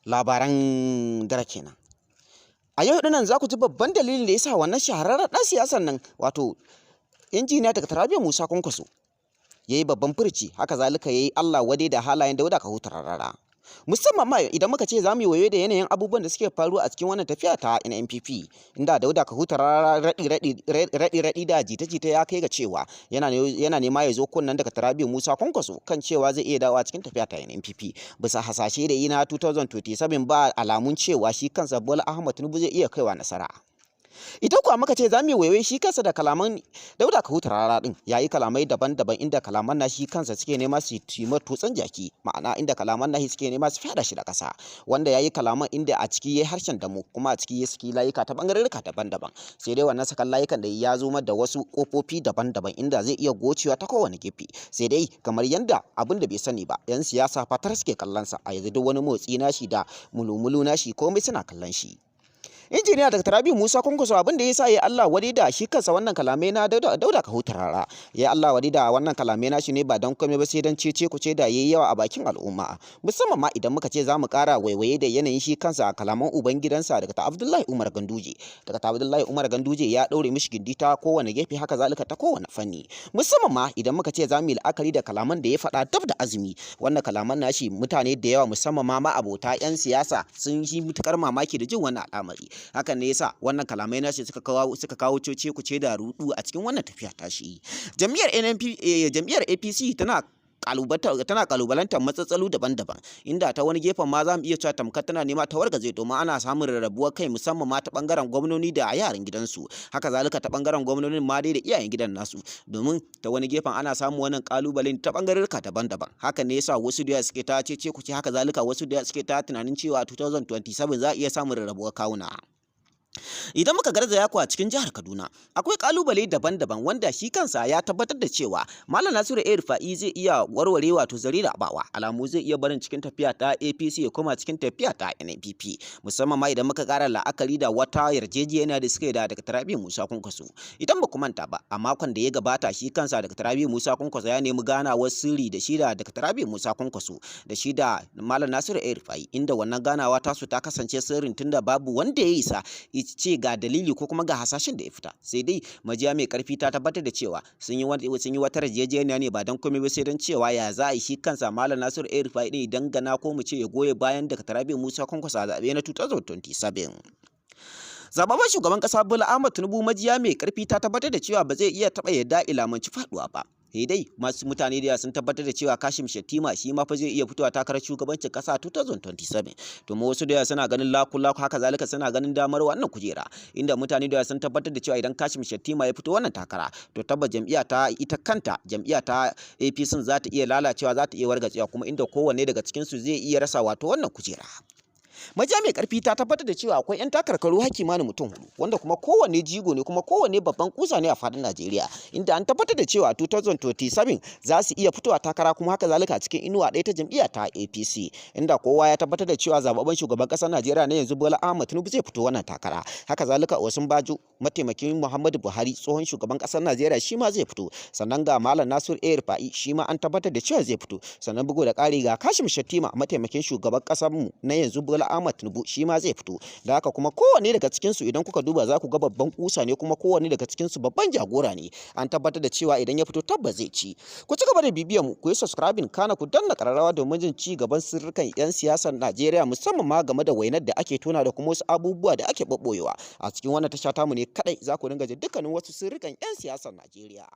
labaran dare kenan. A yau dinnan za ku ji babban dalilin da ya sa wannan shahararren ɗan siyasan nan wato injiniya Dr. Rabi'u Musa Kwankwaso ya yi babban furuci, haka zalika ya yi Allah wadai da halayen Dauda Kahutu Rarara. Musamman ma idan muka ce za mu yi wayo da yanayin abubuwan da suke faruwa a cikin wannan tafiya ta NNPP, inda Dauda Kahutu Rarara raɗi da jita-jita ya kai ga cewa yana nema ya zo kunnen Dr. Rabi'u Musa Kwankwaso kan cewa zai iya dawowa cikin tafiya ta NNPP. Bisa hasashe da yi na 2027 ba alamun cewa shi kansa Bola Ahmed Tinubu zai iya kaiwa nasara. Idan kuwa muka ce za mu yi waiwai shi kansa da kalaman Dauda Kahutu Rarara din, ya yi kalamai daban-daban inda kalaman na shi kansa suke nema su yi tutsen jaki, ma'ana inda kalaman na shi suke nema su fada shi da ƙasa, wanda ya yi kalaman inda a ciki ya yi harshen damo, kuma a ciki ya saki layuka ta ɓangarorika daban-daban. Sai dai wannan sakan layukan da ya zo da wasu ƙofofi daban-daban inda zai iya gocewa ta kowane gefe. Sai dai kamar yanda abin da bai sani ba, 'yan siyasa fatar suke kallon sa a yanzu, duk wani motsi nashi da mulumulu nashi komai suna kallon shi. Injiniya Dr. Rabi'u Musa Kwankwaso abin da ya sa ya Allah wadai da shi kansa wannan kalamai na Dauda Kahutu Rarara, ya Allah wadai da wannan kalamai na shi ne ba don komai ba sai don cece kuce da yayi yawa a bakin al'umma, musamman ma idan muka ce za mu ƙara waiwaye da yanayin shi kansa kalaman ubangidansa Dr. Abdullahi Umar Ganduje. Dr. Abdullahi Umar Ganduje ya ɗaure mishi gindi ta kowane gefe, haka zalika ta kowane fanni, musamman ma idan muka ce za mu yi la'akari da kalaman da ya faɗa dab da azumi. Wannan kalaman nashi mutane da yawa musamman ma abota 'yan siyasa sun yi mutukar mamaki da jin wannan al'amari. Hakan ne yasa wannan kalamai nashi suka kawo cece kuce da rudu a cikin wannan tafiya tashi. Jam'iyyar APC tana kalubalantar matsatsalu daban-daban, inda ta wani gefen ma za mu iya cewa tamkar tana nema ta wargaze, domin ana samun rarrabuwar kai musamman ma ta bangaren gwamnoni da yaran gidansu, haka zalika ta bangaren gwamnonin ma dai da iyayen gidan nasu, domin ta wani gefen ana samun wannan kalubalen ta bangarorika daban-daban. Hakan ne yasa wasu da suke ta cece kuce, haka zalika wasu da suke ta tunanin cewa 2027 za a iya samun rarrabuwar kawuna. Idan muka garzaya kuwa cikin jihar Kaduna, akwai kalubale daban-daban wanda shi kansa ya tabbatar da cewa Malam Nasiru El-Rufai zai iya warware wato zare da abawa, alamu zai iya barin cikin tafiya ta APC ya koma cikin tafiya ta NNPP, musamman ma idan muka ƙara la'akari da wata yarjejeniya da suke da Dr. Rabi'u Musa Kwankwaso. Idan ba ku manta ba, a makon da ya gabata shi kansa Dr. Rabi'u Musa Kwankwaso ya nemi ganawar sirri da shi da Dr. Rabi'u Musa Kwankwaso da shi da Malam Nasiru El-Rufai, inda wannan ganawa tasu ta kasance sirrin tunda babu wanda ya isa ce ga dalili ko kuma ga hasashen da ya fita. Sai dai majiya mai karfi ta tabbatar da cewa sun yi wata yarjejeniya ne ba don komai ba sai don cewa ya za a yi shi kansa Malam Nasiru El-Rufai ne dangana ko mu ce ya goye bayan Dr. Rabi'u Musa Kwankwaso a zaɓe na 2027. Zababben shugaban ƙasa Bola Ahmed Tinubu majiya mai karfi ta tabbatar da cewa ba zai iya taɓa yarda ilamanci faɗuwa ba. Sai dai masu mutane da sun tabbatar da cewa Kashim Shettima shi ma fa zai iya fitowa takarar shugabancin kasa 2027, domin wasu da suna ganin laku haka zalika suna ganin damar wannan kujera, inda mutane da sun tabbatar da cewa idan Kashim Shettima ya fito wannan takara to tabbas jam'iyya ta ita kanta jam'iyya ta APC za ta iya lalacewa, za ta iya wargatsewa, kuma inda kowanne daga cikin su zai iya rasa wato wannan kujera. Majiya mai karfi ta tabbatar da cewa akwai 'yan takarkaru har kimanin mutum 4 wanda kuma kowanne jigo ne kuma kowanne babban kusa ne a fadin Najeriya, inda an tabbatar da cewa 2027 za su iya fitowa takara kuma haka zalika a cikin inuwa ɗaya ta jam'iyya ta APC, inda kowa ya tabbatar da cewa zababben shugaban ƙasar Najeriya ne yanzu Bola Ahmed Tinubu zai fito wannan takara. Haka zalika Osinbajo mataimakin Muhammadu Buhari tsohon shugaban ƙasar Najeriya shi ma zai fito, sannan ga Malam Nasiru El-Rufai shi ma an tabbatar da cewa zai fito, sannan bugu da ƙari ga Kashim Shettima mataimakin shugaban ƙasar mu na yanzu Bola Ahmed Tinubu shi ma zai fito. Da haka kuma kowanne daga cikin su idan kuka duba za ku ga babban kusa ne kuma kowanne daga cikin su babban jagora ne. An tabbatar da cewa idan ya fito tabbas zai ci. Ku ci gaba da bibiyar mu, ku yi subscribing kana ku danna kararrawa domin jin ci gaban sirrukan 'yan siyasar Najeriya, musamman ma game da wainar da ake tona da kuma wasu abubuwa da ake ɓoɓɓoyewa. A cikin wannan tasha tamu ne kadai za ku dinga jin dukkanin wasu sirrukan 'yan siyasar Najeriya.